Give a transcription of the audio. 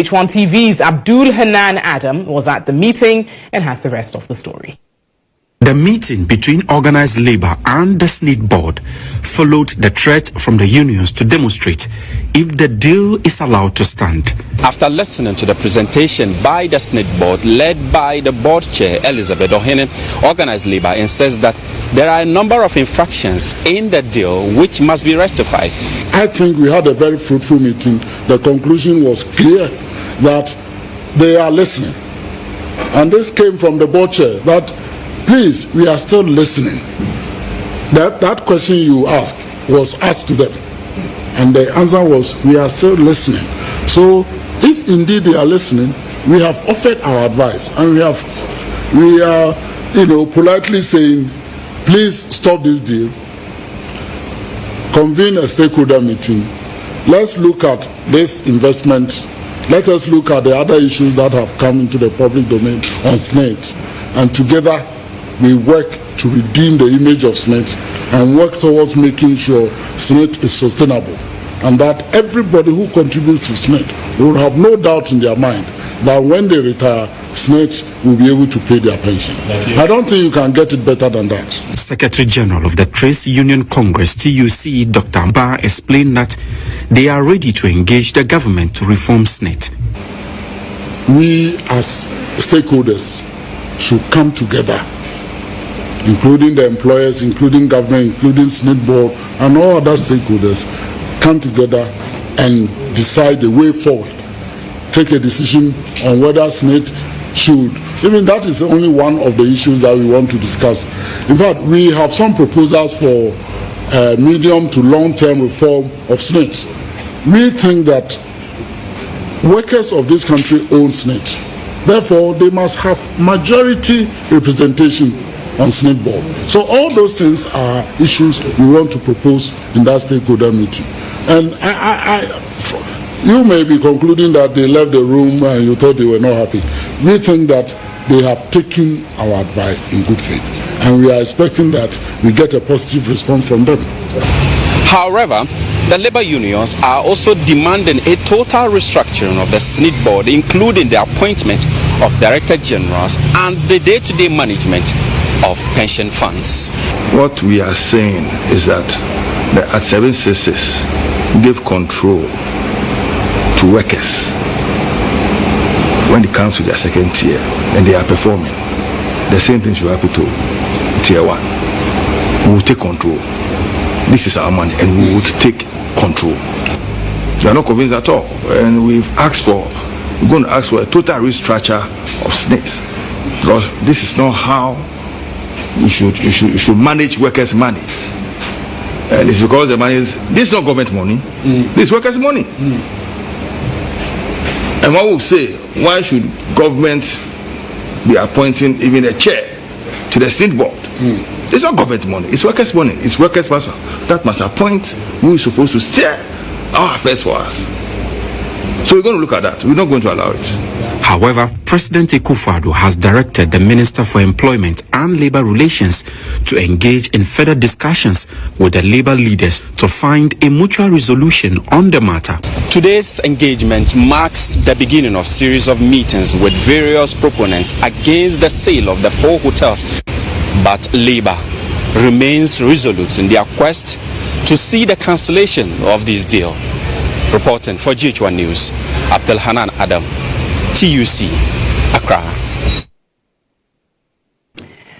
H1 TV's Abdul Hanan Adam was at the meeting and has the rest of the story. The meeting between organized labor and the SSNIT board followed the threat from the unions to demonstrate if the deal is allowed to stand. After listening to the presentation by the SSNIT board, led by the board chair, Elizabeth Ohene, organized labor insists that there are a number of infractions in the deal which must be rectified. I think we had a very fruitful meeting. The conclusion was clear that they are listening. And this came from the board chair, that please, we are still listening. That question you asked was asked to them. And the answer was, we are still listening. So, if indeed they are listening, we have offered our advice. And we are, politely saying, please stop this deal. Convene a stakeholder meeting. Let's look at this investment. Let us look at the other issues that have come into the public domain on SSNIT. And together, we work to redeem the image of SSNIT and work towards making sure SSNIT is sustainable, and that everybody who contributes to SSNIT will have no doubt in their mind that when they retire, SSNIT will be able to pay their pension. I don't think you can get it better than that. Secretary General of the Trades Union Congress, TUC, Dr. Mba, explained that they are ready to engage the government to reform SSNIT. We as stakeholders should come together, including the employers, including government, including SSNIT board, and all other stakeholders, come together and decide the way forward. Take a decision on whether SSNIT should. Even that is only one of the issues that we want to discuss. In fact, we have some proposals for medium to long-term reform of SSNIT. We think that workers of this country own SSNIT. Therefore, they must have majority representation on SSNIT board. So all those things are issues we want to propose in that stakeholder meeting. And you may be concluding that they left the room and you thought they were not happy. We think that they have taken our advice in good faith, and we are expecting that we get a positive response from them. However, the labor unions are also demanding a total restructuring of the SSNIT board, including the appointment of director generals and the day-to-day management of pension funds. What we are saying is that the at 766 give control to workers when it comes to their second tier and they are performing. The same thing should happen to tier 1. We will take control. This is our money and we would take control. We are not convinced at all, and we're going to ask for a total restructure of SSNIT, because this is not how you should manage workers' money. And it's because the money is, this is not government money, this is workers' money. And one will say, why should government be appointing even a chair to the SSNIT board? It's not government money, it's workers' money. It's workers' that must appoint who is supposed to steer our affairs for us. So we're going to look at that. We're not going to allow it. However, President Akufo-Addo has directed the Minister for Employment and Labor Relations to engage in further discussions with the labor leaders to find a mutual resolution on the matter. Today's engagement marks the beginning of a series of meetings with various proponents against the sale of the 4 hotels. But labor remains resolute in their quest to see the cancellation of this deal. Reporting for GH1 News, Abdul Hanan Adam, TUC, Accra.